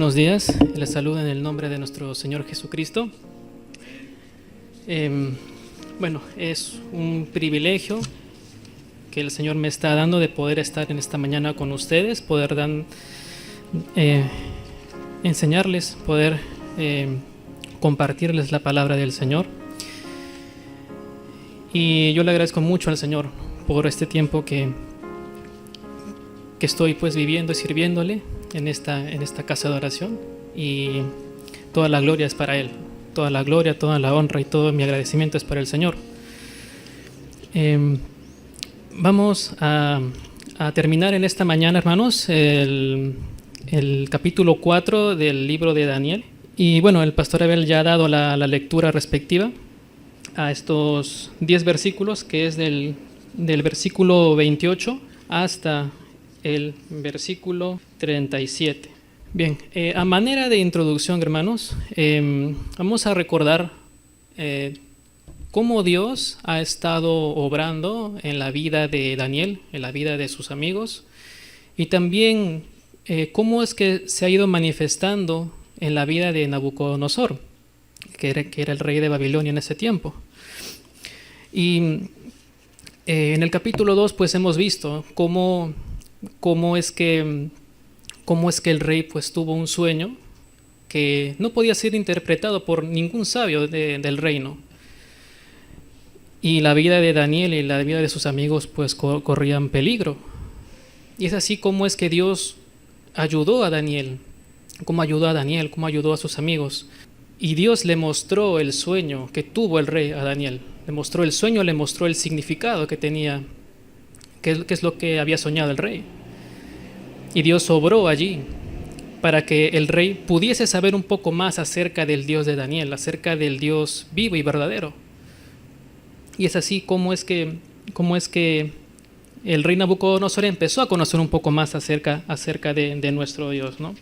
Buenos días, les saludo en el nombre de nuestro Señor Jesucristo. Es un privilegio que el Señor me está dando de poder estar en esta mañana con ustedes, poder enseñarles, poder compartirles la palabra del Señor. Y yo le agradezco mucho al Señor por este tiempo que estoy pues viviendo y sirviéndole en esta casa de oración, y toda la gloria es para Él, toda la gloria, toda la honra y todo mi agradecimiento es para el Señor. Vamos a terminar en esta mañana, hermanos, el capítulo 4 del libro de Daniel. Y bueno, el pastor Abel ya ha dado la lectura respectiva a estos 10 versículos, que es del versículo 28 hasta el versículo 37. Bien, a manera de introducción, hermanos, vamos a recordar cómo Dios ha estado obrando en la vida de Daniel, en la vida de sus amigos, y también cómo es que se ha ido manifestando en la vida de Nabucodonosor, que era el rey de Babilonia en ese tiempo. Y en el capítulo 2 pues hemos visto cómo es que el rey pues tuvo un sueño que no podía ser interpretado por ningún sabio del reino, y la vida de Daniel y la vida de sus amigos pues corrían peligro. Y es así como es que Dios ayudó a Daniel, cómo ayudó a sus amigos. Y Dios le mostró el sueño que tuvo el rey a Daniel, le mostró el sueño, le mostró el significado que tenía, qué es lo que había soñado el rey. Y Dios obró allí para que el rey pudiese saber un poco más acerca del Dios de Daniel, acerca del Dios vivo y verdadero. Y es así como es que el rey Nabucodonosor empezó a conocer un poco más acerca de nuestro Dios, ¿no?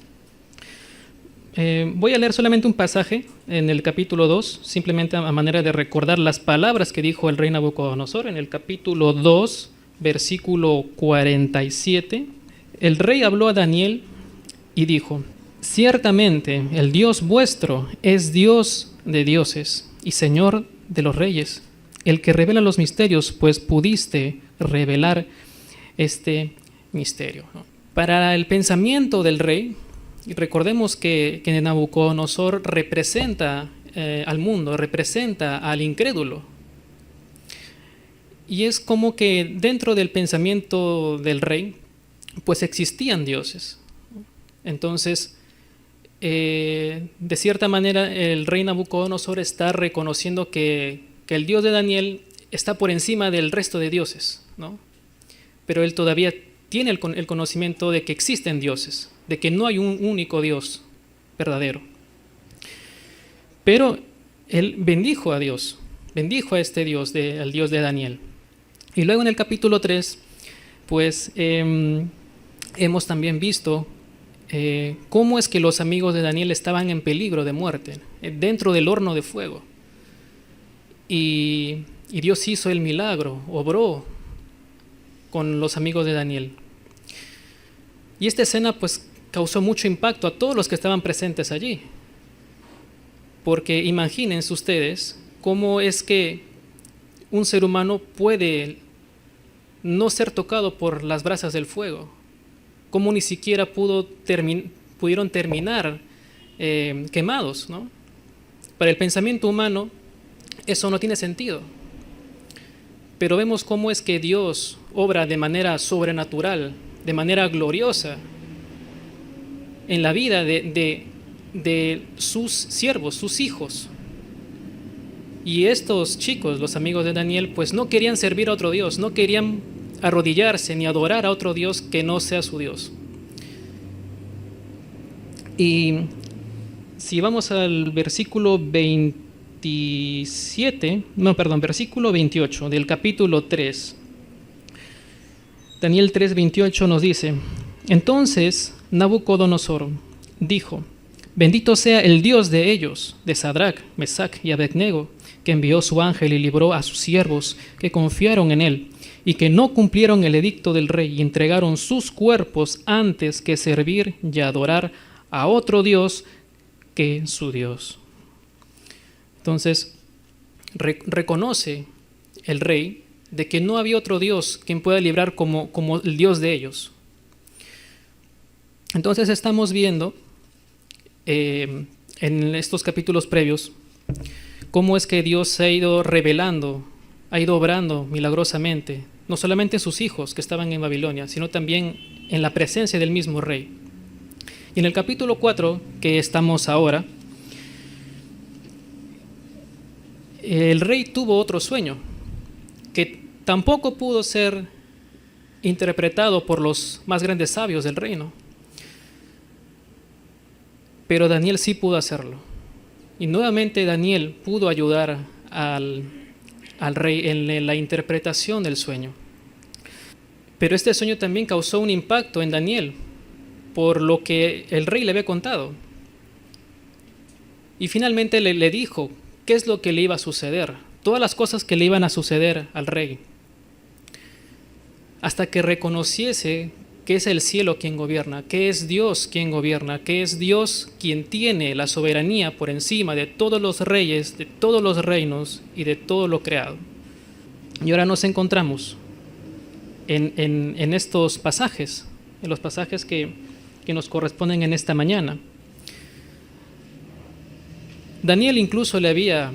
Voy a leer solamente un pasaje en el capítulo 2, simplemente a manera de recordar las palabras que dijo el rey Nabucodonosor. En el capítulo 2, versículo 47, el rey habló a Daniel y dijo: ciertamente el Dios vuestro es Dios de dioses y Señor de los reyes, el que revela los misterios, pues pudiste revelar este misterio. Para el pensamiento del rey, y recordemos que Nabucodonosor representa al mundo, representa al incrédulo. Y es como que dentro del pensamiento del rey, pues existían dioses. Entonces, de cierta manera, el rey Nabucodonosor está reconociendo que el Dios de Daniel está por encima del resto de dioses, ¿no? Pero él todavía tiene el conocimiento de que existen dioses, de que no hay un único Dios verdadero. Pero él bendijo a Dios, bendijo a este Dios, al Dios de Daniel. Y luego en el capítulo 3, pues hemos también visto cómo es que los amigos de Daniel estaban en peligro de muerte, dentro del horno de fuego. Y Dios hizo el milagro, obró con los amigos de Daniel. Y esta escena pues causó mucho impacto a todos los que estaban presentes allí. Porque imagínense ustedes cómo es que un ser humano puede no ser tocado por las brasas del fuego, cómo ni siquiera pudieron terminar quemados, ¿no? Para el pensamiento humano eso no tiene sentido. Pero vemos cómo es que Dios obra de manera sobrenatural, de manera gloriosa, en la vida de sus siervos, sus hijos. Y estos chicos, los amigos de Daniel, pues no querían servir a otro Dios, no querían arrodillarse ni adorar a otro Dios que no sea su Dios. Y si vamos al versículo 28 del capítulo 3, Daniel 3:28 nos dice: entonces Nabucodonosor dijo: bendito sea el Dios de ellos, de Sadrach, Mesach y Abednego, que envió su ángel y libró a sus siervos que confiaron en él, y que no cumplieron el edicto del rey y entregaron sus cuerpos antes que servir y adorar a otro Dios que su Dios. Entonces, reconoce el rey de que no había otro Dios quien pueda librar como el Dios de ellos. Entonces estamos viendo en estos capítulos previos cómo es que Dios se ha ido revelando, ha ido obrando milagrosamente, no solamente en sus hijos que estaban en Babilonia, sino también en la presencia del mismo rey. Y en el capítulo 4, que estamos ahora, el rey tuvo otro sueño, que tampoco pudo ser interpretado por los más grandes sabios del reino. Pero Daniel sí pudo hacerlo. Y nuevamente Daniel pudo ayudar al rey en la interpretación del sueño. Pero este sueño también causó un impacto en Daniel por lo que el rey le había contado. Y finalmente le dijo qué es lo que le iba a suceder, todas las cosas que le iban a suceder al rey, hasta que reconociese que es el cielo quien gobierna, que es Dios quien gobierna, que es Dios quien tiene la soberanía por encima de todos los reyes, de todos los reinos y de todo lo creado. Y ahora nos encontramos en estos pasajes, en los pasajes que nos corresponden en esta mañana. Daniel incluso le había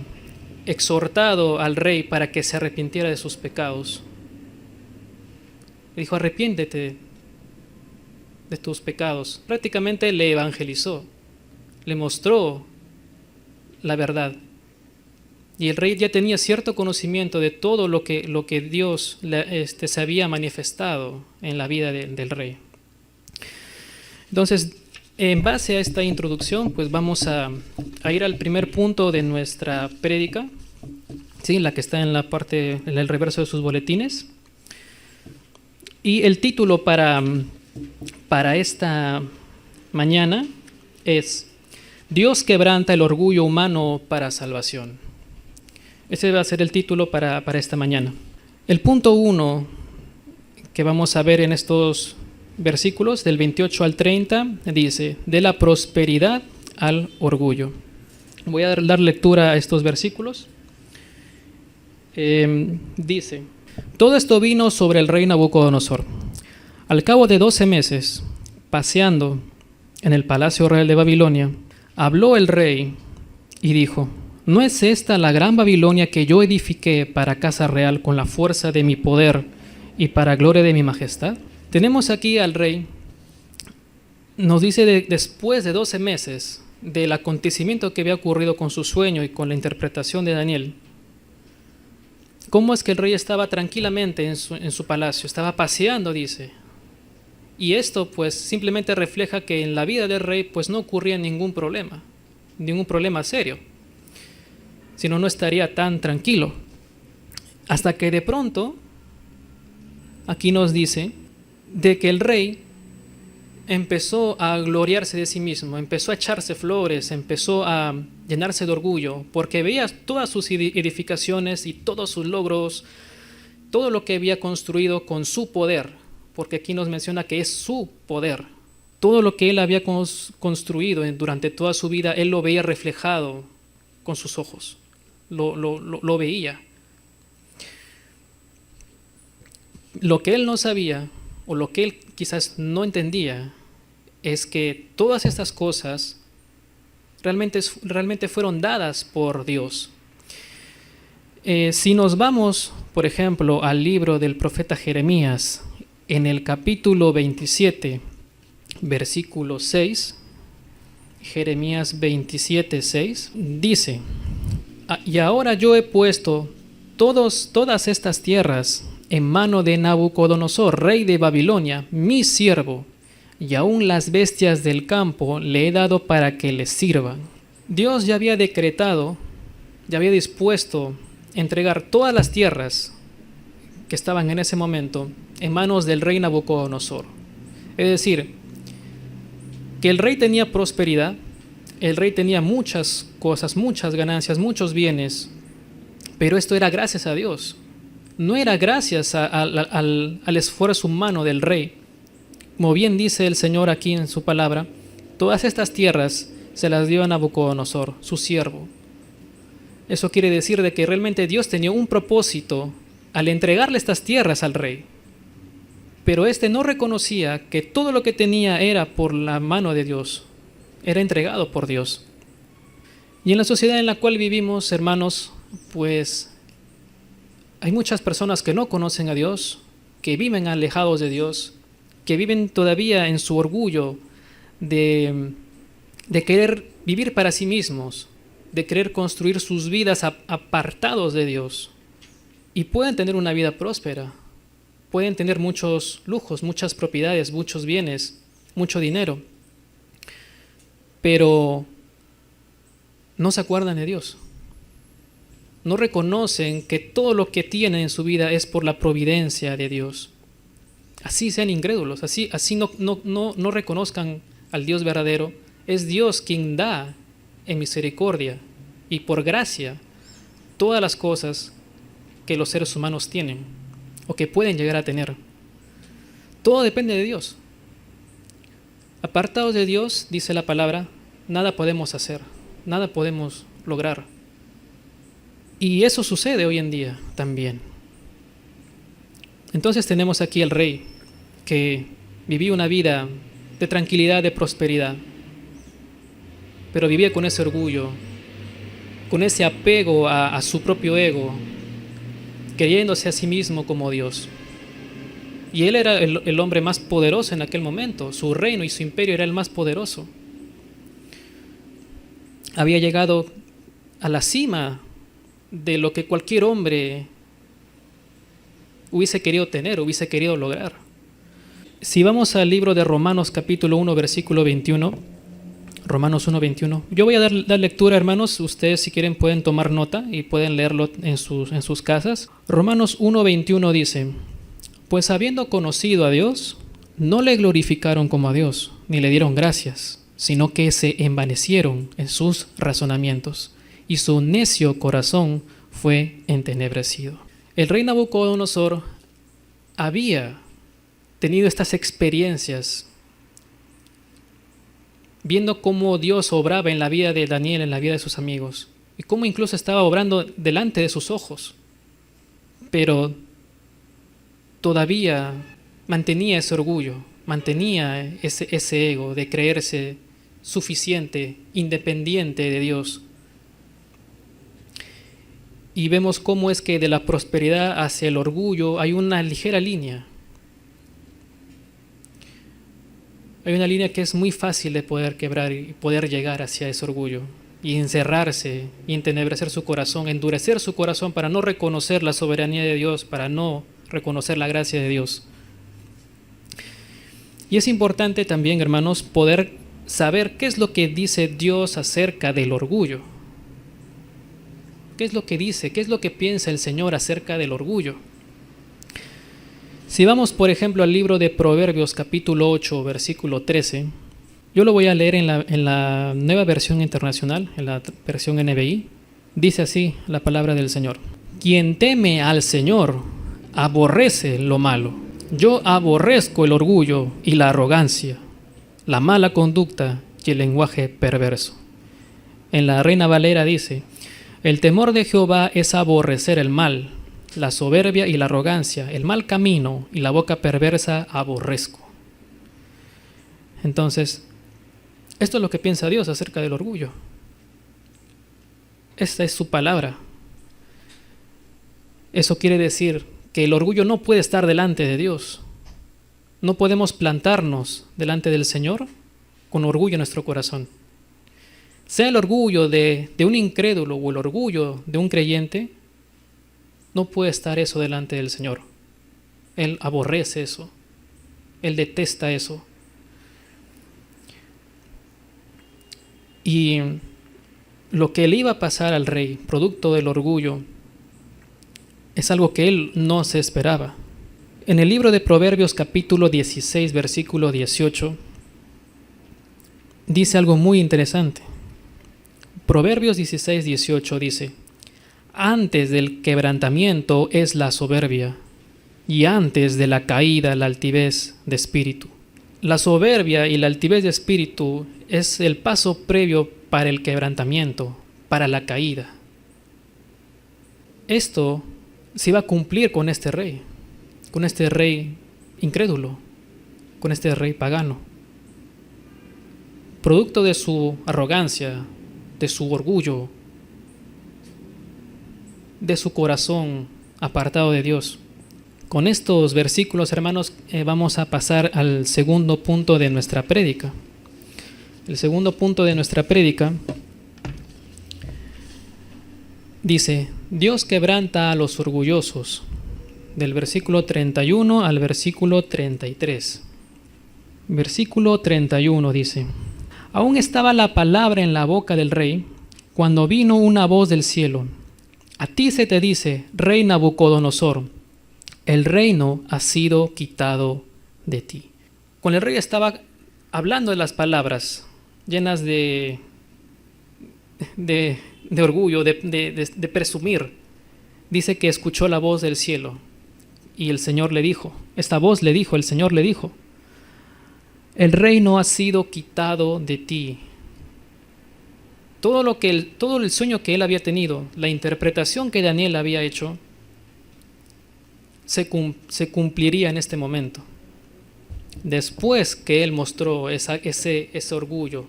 exhortado al rey para que se arrepintiera de sus pecados. Le dijo: arrepiéntete de tus pecados. Prácticamente le evangelizó, le mostró la verdad. Y el rey ya tenía cierto conocimiento de todo lo que Dios se había manifestado en la vida del rey. Entonces, en base a esta introducción, pues vamos a ir al primer punto de nuestra prédica, ¿sí? La que está en el reverso de sus boletines. Y el título para esta mañana es Dios quebranta el orgullo humano para salvación. Ese va a ser el título para esta mañana. El punto 1 que vamos a ver en estos versículos del 28 al 30 dice: de la prosperidad al orgullo. Voy a dar lectura a estos versículos. Dice: todo esto vino sobre el rey Nabucodonosor. Al cabo de 12 meses, paseando en el palacio real de Babilonia, habló el rey y dijo: ¿no es esta la gran Babilonia que yo edifiqué para casa real con la fuerza de mi poder y para gloria de mi majestad? Tenemos aquí al rey, nos dice después de 12 meses del acontecimiento que había ocurrido con su sueño y con la interpretación de Daniel, cómo es que el rey estaba tranquilamente en su palacio, estaba paseando, dice. Y esto pues simplemente refleja que en la vida del rey pues no ocurría ningún problema serio, sino no estaría tan tranquilo. Hasta que de pronto, aquí nos dice de que el rey empezó a gloriarse de sí mismo, empezó a echarse flores, empezó a llenarse de orgullo, porque veía todas sus edificaciones y todos sus logros, todo lo que había construido con su poder, porque aquí nos menciona que es su poder. Todo lo que él había construido durante toda su vida, él lo veía reflejado con sus ojos, lo veía. Lo que él no sabía, o lo que él quizás no entendía, es que todas estas cosas realmente fueron dadas por Dios. Si nos vamos, por ejemplo, al libro del profeta Jeremías, en el capítulo 27, versículo 6, Jeremías 27, 6, dice: y ahora yo he puesto todas estas tierras en mano de Nabucodonosor, rey de Babilonia, mi siervo, y aún las bestias del campo le he dado para que les sirvan. Dios ya había decretado, ya había dispuesto entregar todas las tierras que estaban en ese momento en manos del rey Nabucodonosor. Es decir, que el rey tenía prosperidad, el rey tenía muchas cosas, muchas ganancias, muchos bienes, pero esto era gracias a Dios. No era gracias al esfuerzo humano del rey. Como bien dice el Señor aquí en su palabra, Todas estas tierras se las dio a Nabucodonosor, su siervo. Eso quiere decir de que realmente Dios tenía un propósito al entregarle estas tierras al rey. Pero éste no reconocía que todo lo que tenía era por la mano de Dios, era entregado por Dios. Y en la sociedad en la cual vivimos, hermanos, pues hay muchas personas que no conocen a Dios, que viven alejados de Dios, que viven todavía en su orgullo de querer vivir para sí mismos, de querer construir sus vidas apartados de Dios. Y pueden tener una vida próspera, pueden tener muchos lujos, muchas propiedades, muchos bienes, mucho dinero, pero no se acuerdan de Dios. No reconocen que todo lo que tienen en su vida es por la providencia de Dios. Así sean incrédulos, así no reconozcan al Dios verdadero. Es Dios quien da en misericordia y por gracia todas las cosas que los seres humanos tienen o que pueden llegar a tener. Todo depende de Dios. Apartados de Dios, dice la palabra, nada podemos hacer, nada podemos lograr. Y eso sucede hoy en día también. Entonces tenemos aquí al rey que vivía una vida de tranquilidad, de prosperidad, pero vivía con ese orgullo, con ese apego a su propio ego, creyéndose a sí mismo como Dios. Y él era el hombre más poderoso en aquel momento, su reino y su imperio era el más poderoso. Había llegado a la cima de lo que cualquier hombre hubiese querido tener, hubiese querido lograr. Si vamos al libro de Romanos capítulo 1, versículo 21, Romanos 1, 21. Yo voy a dar lectura, hermanos. Ustedes, si quieren, pueden tomar nota y pueden leerlo en sus casas. Romanos 1, 21 dice: Pues habiendo conocido a Dios, no le glorificaron como a Dios, ni le dieron gracias, sino que se envanecieron en sus razonamientos, y su necio corazón fue entenebrecido. El rey Nabucodonosor había tenido estas experiencias, viendo cómo Dios obraba en la vida de Daniel, en la vida de sus amigos, y cómo incluso estaba obrando delante de sus ojos. Pero todavía mantenía ese orgullo, mantenía ese ego de creerse suficiente, independiente de Dios. Y vemos cómo es que de la prosperidad hacia el orgullo hay una ligera línea. Hay una línea que es muy fácil de poder quebrar y poder llegar hacia ese orgullo y encerrarse y entenebrecer su corazón, endurecer su corazón para no reconocer la soberanía de Dios, para no reconocer la gracia de Dios. Y es importante también, hermanos, poder saber qué es lo que dice Dios acerca del orgullo. ¿Qué es lo que dice? ¿Qué es lo que piensa el Señor acerca del orgullo? Si vamos, por ejemplo, al libro de Proverbios, capítulo 8, versículo 13, yo lo voy a leer en la nueva versión internacional, en la versión NBI. Dice así la palabra del Señor: Quien teme al Señor aborrece lo malo. Yo aborrezco el orgullo y la arrogancia, la mala conducta y el lenguaje perverso. En la Reina Valera dice: El temor de Jehová es aborrecer el mal, la soberbia y la arrogancia, el mal camino y la boca perversa aborrezco. Entonces, esto es lo que piensa Dios acerca del orgullo. Esta es su palabra. Eso quiere decir que el orgullo no puede estar delante de Dios. No podemos plantarnos delante del Señor con orgullo en nuestro corazón. Sea el orgullo de un incrédulo o el orgullo de un creyente, no puede estar eso delante del Señor. Él aborrece eso. Él detesta eso. Y lo que le iba a pasar al rey, producto del orgullo, es algo que él no se esperaba. En el libro de Proverbios capítulo 16, versículo 18, dice algo muy interesante. Proverbios 16, 18 dice: Antes del quebrantamiento es la soberbia, y antes de la caída la altivez de espíritu. La soberbia y la altivez de espíritu es el paso previo para el quebrantamiento, para la caída. Esto se iba a cumplir con este rey incrédulo, con este rey pagano. Producto de su arrogancia, de su orgullo, de su corazón apartado de Dios. Con estos versículos, hermanos, vamos a pasar al segundo punto de nuestra prédica. El segundo punto de nuestra prédica dice: Dios quebranta a los orgullosos, del versículo 31 al versículo 33. Versículo 31 dice: Aún estaba la palabra en la boca del rey, cuando vino una voz del cielo: A ti se te dice, rey Nabucodonosor, el reino ha sido quitado de ti. Cuando el rey estaba hablando de las palabras llenas de orgullo, de presumir, dice que escuchó la voz del cielo y el Señor le dijo, el Señor le dijo: el reino ha sido quitado de ti. Todo el sueño que él había tenido, la interpretación que Daniel había hecho, se cumpliría en este momento. Después que él mostró ese orgullo.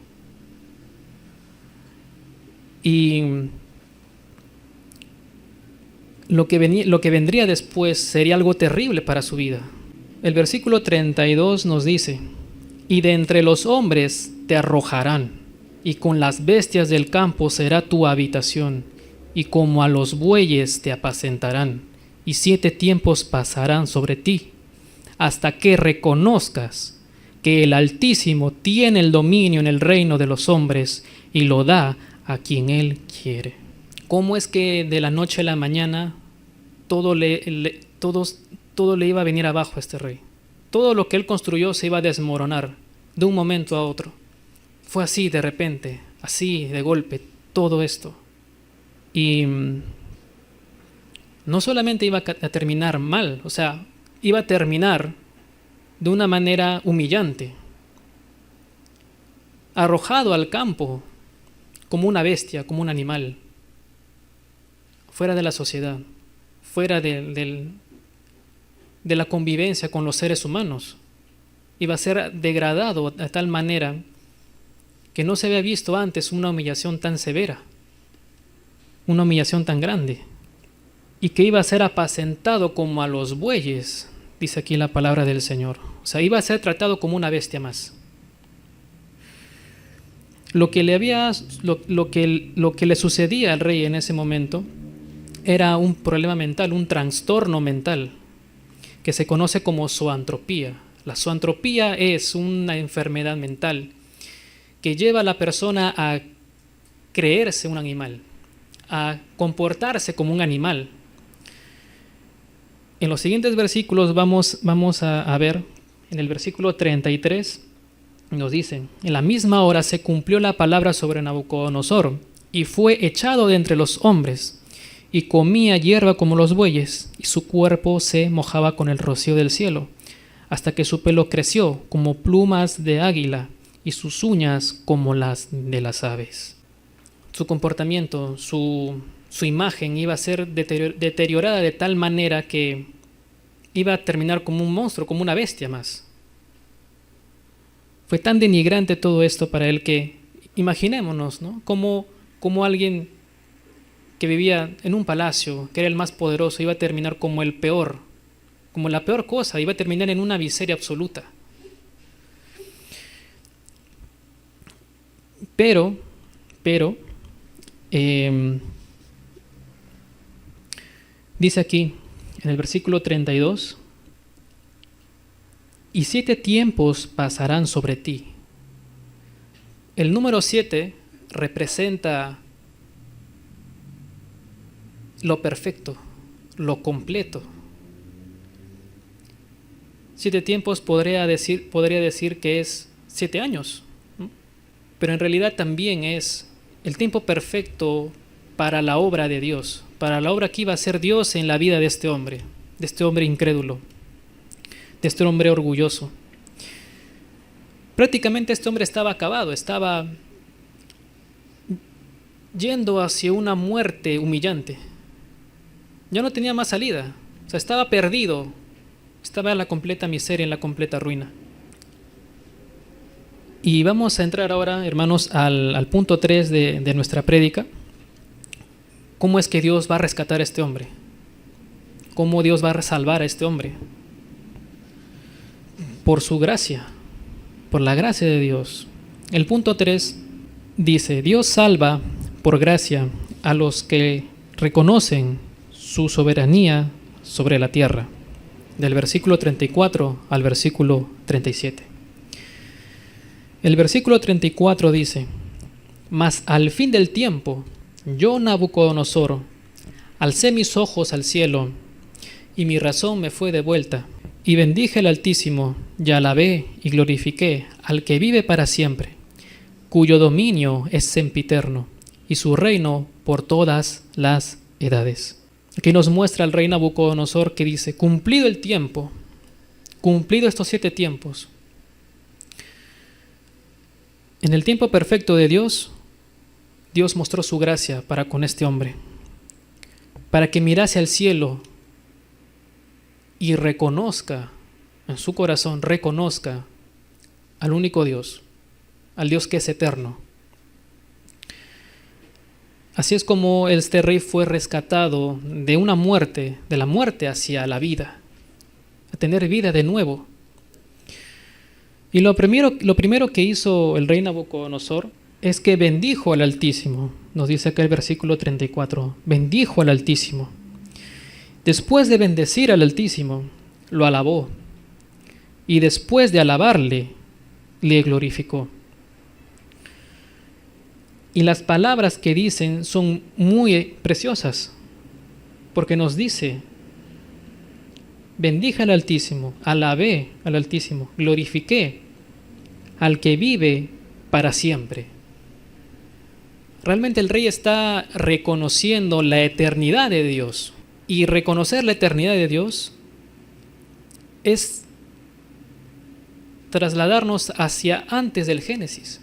Y lo que vendría después sería algo terrible para su vida. El versículo 32 nos dice: y de entre los hombres te arrojarán, y con las bestias del campo será tu habitación, y como a los bueyes te apacentarán, y 7 tiempos pasarán sobre ti, hasta que reconozcas que el Altísimo tiene el dominio en el reino de los hombres, y lo da a quien Él quiere. ¿Cómo es que de la noche a la mañana todo le iba a venir abajo a este rey? Todo lo que él construyó se iba a desmoronar de un momento a otro. Fue así de repente, así de golpe, todo esto. Y no solamente iba a terminar mal, o sea, iba a terminar de una manera humillante, arrojado al campo como una bestia, como un animal, fuera de la sociedad, fuera de la convivencia con los seres humanos. Iba a ser degradado de tal manera que no se había visto antes una humillación tan severa, una humillación tan grande, y que iba a ser apacentado como a los bueyes, dice aquí la palabra del Señor. O sea, iba a ser tratado como una bestia más. Lo que le sucedía al rey en ese momento era un problema mental, un trastorno mental, que se conoce como zoantropía. La zoantropía es una enfermedad mental que lleva a la persona a creerse un animal, a comportarse como un animal. En los siguientes versículos vamos a ver, en el versículo 33, nos dice: en la misma hora se cumplió la palabra sobre Nabucodonosor, y fue echado de entre los hombres, y comía hierba como los bueyes, y su cuerpo se mojaba con el rocío del cielo, hasta que su pelo creció como plumas de águila, y sus uñas como las de las aves. Su comportamiento, su imagen iba a ser deteriorada de tal manera que iba a terminar como un monstruo, como una bestia más. Fue tan denigrante todo esto para él que, imaginémonos, ¿no?, como alguien que vivía en un palacio, que era el más poderoso, iba a terminar como el peor, como la peor cosa, iba a terminar en una miseria absoluta. Pero dice aquí en el versículo 32: y 7 tiempos pasarán sobre ti. El número 7 representa lo perfecto, lo completo. 7 tiempos podría decir que es 7 años, ¿no? Pero en realidad también es el tiempo perfecto para la obra de Dios, para la obra que iba a hacer Dios en la vida de este hombre incrédulo, de este hombre orgulloso. Prácticamente este hombre estaba acabado, estaba yendo hacia una muerte humillante. Ya no tenía más salida, o sea, estaba perdido, estaba en la completa miseria, en la completa ruina. Y vamos a entrar ahora, hermanos, al punto 3 de nuestra prédica. ¿Cómo es que Dios va a rescatar a este hombre? ¿Cómo Dios va a salvar a este hombre? Por su gracia, por la gracia de Dios. El punto 3 dice: Dios salva por gracia a los que reconocen su soberanía sobre la tierra. Del versículo 34 al versículo 37. El versículo 34 dice: Mas al fin del tiempo, yo, Nabucodonosor, alcé mis ojos al cielo, y mi razón me fue devuelta, y bendije al Altísimo, y alabé y glorifiqué al que vive para siempre, cuyo dominio es sempiterno, y su reino por todas las edades. Aquí nos muestra el rey Nabucodonosor que dice: cumplido el tiempo, cumplido estos 7 tiempos, en el tiempo perfecto de Dios, Dios mostró su gracia para con este hombre, para que mirase al cielo y reconozca, en su corazón, reconozca al único Dios, al Dios que es eterno. Así es como este rey fue rescatado de una muerte, de la muerte hacia la vida, a tener vida de nuevo. Y lo primero que hizo el rey Nabucodonosor es que bendijo al Altísimo. Nos dice acá el versículo 34, bendijo al Altísimo. Después de bendecir al Altísimo, lo alabó. Y después de alabarle, le glorificó. Y las palabras que dicen son muy preciosas, porque nos dice: bendije al Altísimo, alabé al Altísimo, glorifiqué al que vive para siempre. Realmente el rey está reconociendo la eternidad de Dios. Y reconocer la eternidad de Dios es trasladarnos hacia antes del Génesis.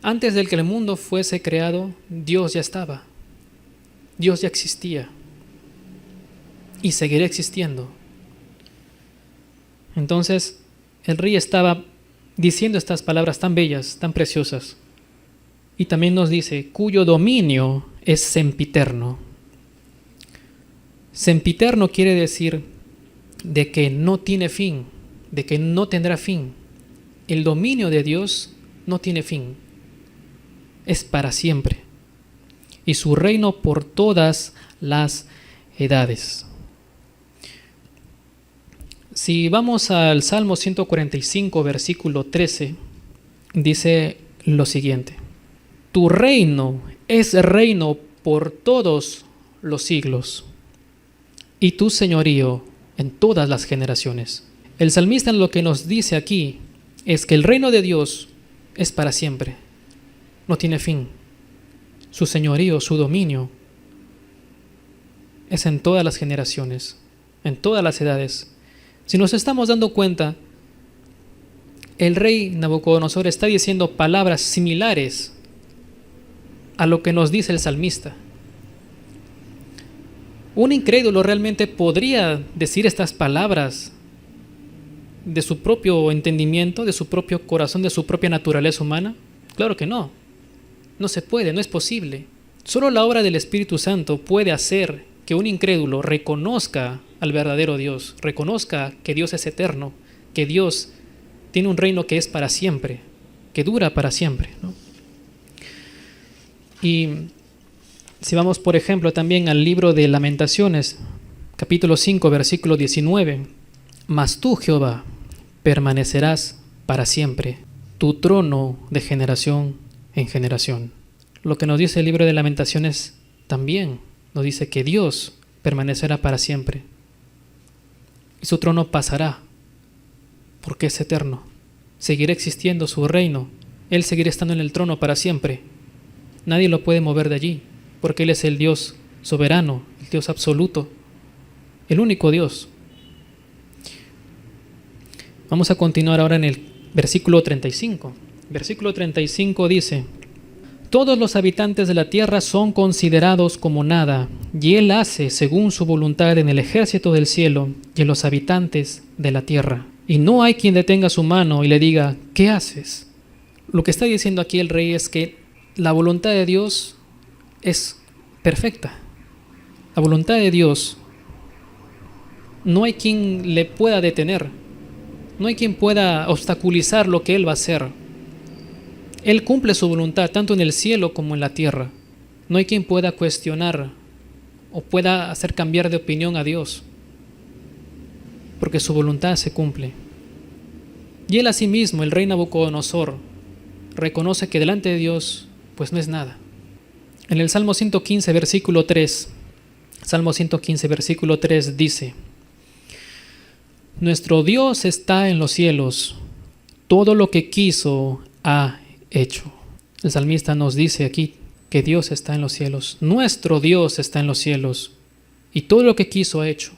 Antes de que el mundo fuese creado, Dios ya estaba. Dios ya existía. Y seguirá existiendo. Entonces, el rey estaba diciendo estas palabras tan bellas, tan preciosas. Y también nos dice: cuyo dominio es sempiterno. Sempiterno quiere decir de que no tiene fin, de que no tendrá fin. El dominio de Dios no tiene fin. Es para siempre. Y su reino por todas las edades. Si vamos al Salmo 145, versículo 13, dice lo siguiente: tu reino es reino por todos los siglos, y tu señorío en todas las generaciones. El salmista lo que nos dice aquí es que el reino de Dios es para siempre, no tiene fin. Su señorío, su dominio es en todas las generaciones, en todas las edades. Si nos estamos dando cuenta, el rey Nabucodonosor está diciendo palabras similares a lo que nos dice el salmista. Un incrédulo realmente podría decir estas palabras de su propio entendimiento, de su propio corazón, de su propia naturaleza humana. Claro que no. No se puede, no es posible. Solo la obra del Espíritu Santo puede hacer que un incrédulo reconozca al verdadero Dios, reconozca que Dios es eterno, que Dios tiene un reino que es para siempre, que dura para siempre, ¿no? Y si vamos, por ejemplo, también al libro de Lamentaciones, capítulo 5, versículo 19, mas tú, Jehová, permanecerás para siempre, tu trono de generación en generación. Lo que nos dice el libro de Lamentaciones también nos dice que Dios permanecerá para siempre. Y su trono pasará, porque es eterno. Seguirá existiendo su reino. Él seguirá estando en el trono para siempre. Nadie lo puede mover de allí, porque Él es el Dios soberano, el Dios absoluto, el único Dios. Vamos a continuar ahora en el versículo 35. Versículo 35 dice: todos los habitantes de la tierra son considerados como nada, y Él hace según su voluntad en el ejército del cielo y en los habitantes de la tierra. Y no hay quien detenga su mano y le diga: ¿qué haces? Lo que está diciendo aquí el rey es que la voluntad de Dios es perfecta. La voluntad de Dios no hay quien le pueda detener, no hay quien pueda obstaculizar lo que Él va a hacer. Él cumple su voluntad tanto en el cielo como en la tierra. No hay quien pueda cuestionar o pueda hacer cambiar de opinión a Dios, porque su voluntad se cumple. Y él asimismo, el rey Nabucodonosor, reconoce que delante de Dios pues no es nada. En el Salmo 115, versículo 3, Salmo 115, versículo 3 dice: nuestro Dios está en los cielos, todo lo que quiso ha hecho. El salmista nos dice aquí que Dios está en los cielos. Nuestro Dios está en los cielos y todo lo que quiso ha hecho.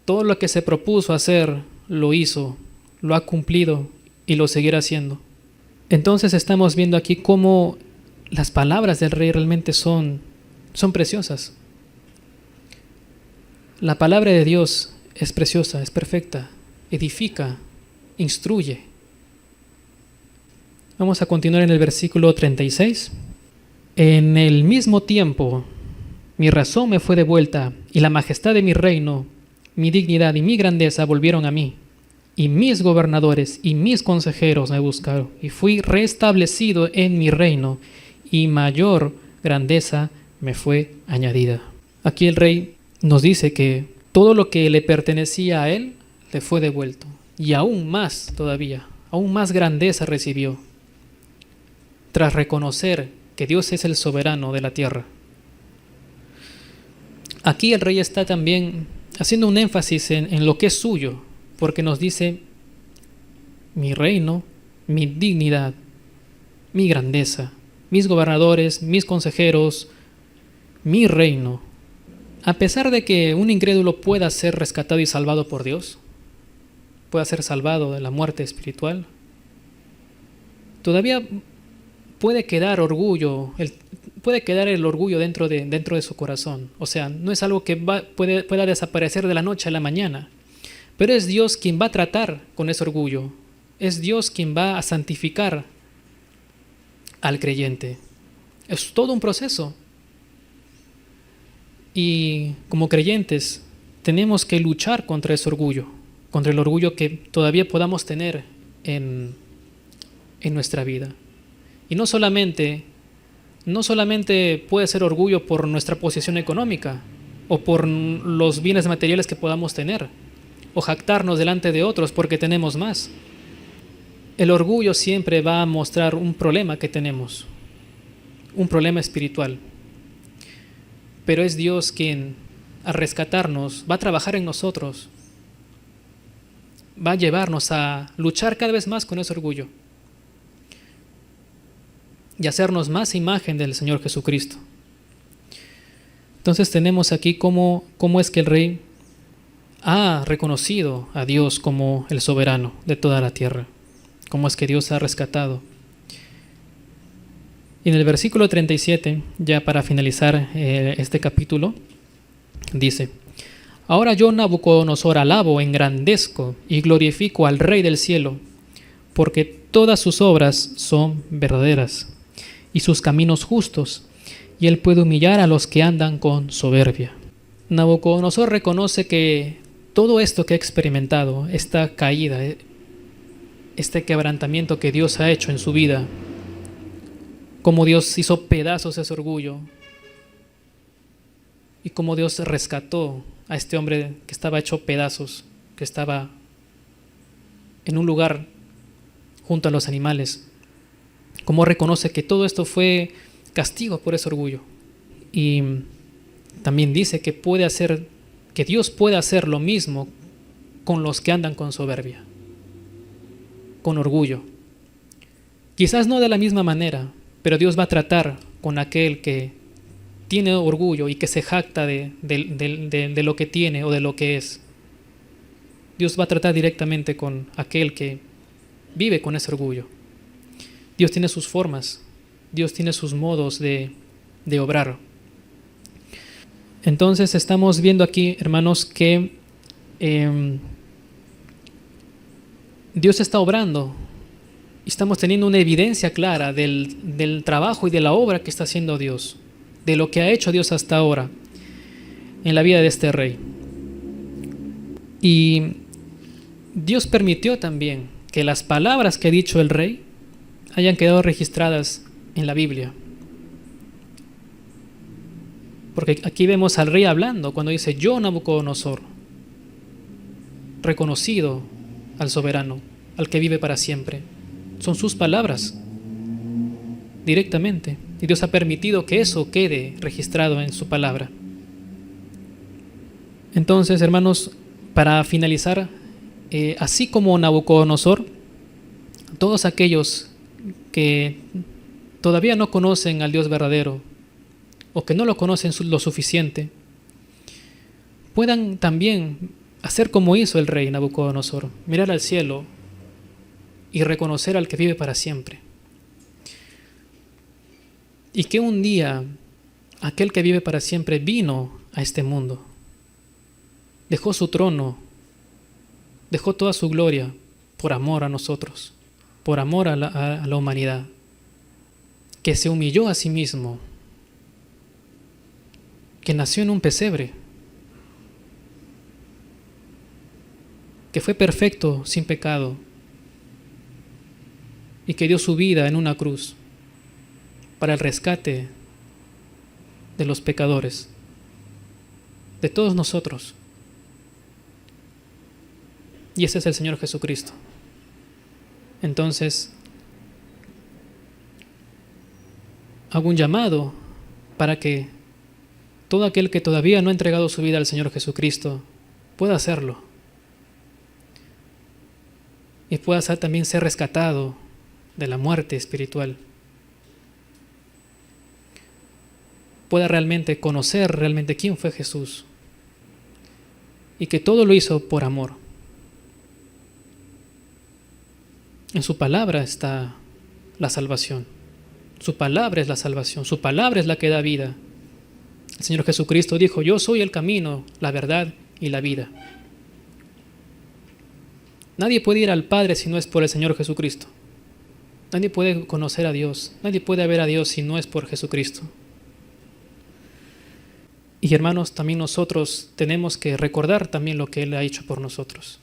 Todo lo que se propuso hacer lo hizo, lo ha cumplido y lo seguirá haciendo. Entonces estamos viendo aquí cómo las palabras del rey realmente son preciosas. La palabra de Dios es preciosa, es perfecta, edifica, instruye. Vamos a continuar en el versículo 36. En el mismo tiempo, mi razón me fue devuelta, y la majestad de mi reino, mi dignidad y mi grandeza volvieron a mí. Y mis gobernadores y mis consejeros me buscaron, y fui restablecido en mi reino, y mayor grandeza me fue añadida. Aquí el rey nos dice que todo lo que le pertenecía a él le fue devuelto, y aún más todavía, aún más grandeza recibió, tras reconocer que Dios es el soberano de la tierra. Aquí el rey está también haciendo un énfasis en lo que es suyo, porque nos dice: mi reino, mi dignidad, mi grandeza, mis gobernadores, mis consejeros, mi reino. A pesar de que un incrédulo pueda ser rescatado y salvado por Dios, pueda ser salvado de la muerte espiritual, todavía puede quedar orgullo, puede quedar el orgullo dentro de su corazón. O sea, no es algo que pueda desaparecer de la noche a la mañana, pero es Dios quien va a tratar con ese orgullo. Es Dios quien va a santificar al creyente. Es todo un proceso. Y como creyentes tenemos que luchar contra ese orgullo, contra el orgullo que todavía podamos tener en nuestra vida. Y no solamente puede ser orgullo por nuestra posición económica o por los bienes materiales que podamos tener, o jactarnos delante de otros porque tenemos más. El orgullo siempre va a mostrar un problema que tenemos, un problema espiritual. Pero es Dios quien, al rescatarnos, va a trabajar en nosotros, va a llevarnos a luchar cada vez más con ese orgullo y hacernos más imagen del Señor Jesucristo. Entonces tenemos aquí cómo es que el rey ha reconocido a Dios como el soberano de toda la tierra, cómo es que Dios ha rescatado. Y en el versículo 37, ya para finalizar este capítulo, dice: ahora yo, Nabucodonosor, alabo, engrandezco y glorifico al Rey del cielo, porque todas sus obras son verdaderas y sus caminos justos, y él puede humillar a los que andan con soberbia. Nabucodonosor reconoce que todo esto que ha experimentado, esta caída, este quebrantamiento que Dios ha hecho en su vida, cómo Dios hizo pedazos ese orgullo y cómo Dios rescató a este hombre que estaba hecho pedazos, que estaba en un lugar junto a los animales. Cómo reconoce que todo esto fue castigo por ese orgullo. Y también dice que Dios puede hacer lo mismo con los que andan con soberbia, con orgullo. Quizás no de la misma manera, pero Dios va a tratar con aquel que tiene orgullo y que se jacta de lo que tiene o de lo que es. Dios va a tratar directamente con aquel que vive con ese orgullo. Dios tiene sus formas, Dios tiene sus modos de obrar. Entonces estamos viendo aquí, hermanos, que Dios está obrando y estamos teniendo una evidencia clara del trabajo y de la obra que está haciendo Dios, de lo que ha hecho Dios hasta ahora en la vida de este rey. Y Dios permitió también que las palabras que ha dicho el rey hayan quedado registradas en la Biblia. Porque aquí vemos al rey hablando cuando dice: yo, Nabucodonosor, reconocido al soberano, al que vive para siempre. Son sus palabras directamente. Y Dios ha permitido que eso quede registrado en su palabra. Entonces, hermanos, para finalizar, así como Nabucodonosor, todos aquellos que todavía no conocen al Dios verdadero o que no lo conocen lo suficiente, puedan también hacer como hizo el rey Nabucodonosor, mirar al cielo y reconocer al que vive para siempre. Y que un día aquel que vive para siempre vino a este mundo, dejó su trono, dejó toda su gloria por amor a nosotros, por amor a la humanidad, que se humilló a sí mismo, que nació en un pesebre, que fue perfecto sin pecado y que dio su vida en una cruz para el rescate de los pecadores, de todos nosotros. Y ese es el Señor Jesucristo. Entonces, hago un llamado para que todo aquel que todavía no ha entregado su vida al Señor Jesucristo pueda hacerlo. Y pueda también ser rescatado de la muerte espiritual. Pueda realmente conocer realmente quién fue Jesús. Y que todo lo hizo por amor. En su palabra está la salvación. Su palabra es la salvación. Su palabra es la que da vida. El Señor Jesucristo dijo: yo soy el camino, la verdad y la vida. Nadie puede ir al Padre si no es por el Señor Jesucristo. Nadie puede conocer a Dios. Nadie puede ver a Dios si no es por Jesucristo. Y hermanos, también nosotros tenemos que recordar también lo que Él ha hecho por nosotros.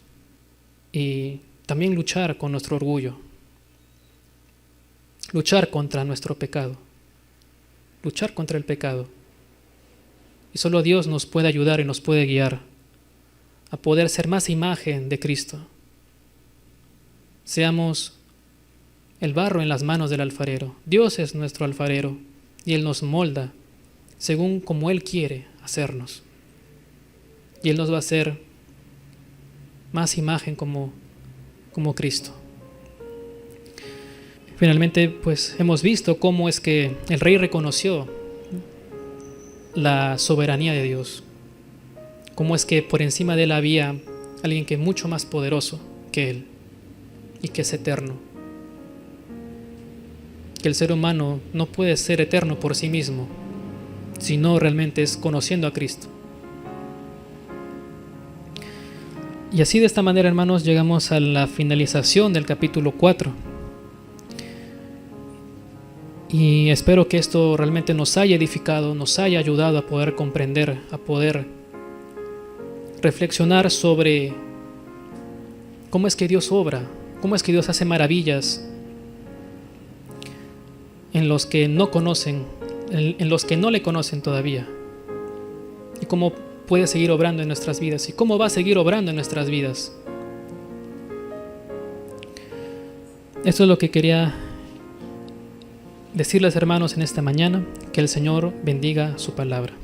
Y también luchar con nuestro orgullo. Luchar contra nuestro pecado. Luchar contra el pecado. Y solo Dios nos puede ayudar y nos puede guiar a poder ser más imagen de Cristo. Seamos el barro en las manos del alfarero. Dios es nuestro alfarero y Él nos molda según como Él quiere hacernos. Y Él nos va a hacer más imagen como Cristo. Finalmente, pues hemos visto cómo es que el rey reconoció la soberanía de Dios. Cómo es que por encima de Él había alguien que es mucho más poderoso que Él y que es eterno. Que el ser humano no puede ser eterno por sí mismo, sino realmente es conociendo a Cristo. Y así, de esta manera, hermanos, llegamos a la finalización del capítulo 4. Y espero que esto realmente nos haya edificado, nos haya ayudado a poder comprender, a poder reflexionar sobre cómo es que Dios obra, cómo es que Dios hace maravillas en los que no conocen, en los que no le conocen todavía. Y cómo puede seguir obrando en nuestras vidas y cómo va a seguir obrando en nuestras vidas. Esto es lo que quería decirles, hermanos, en esta mañana. Que el Señor bendiga su palabra.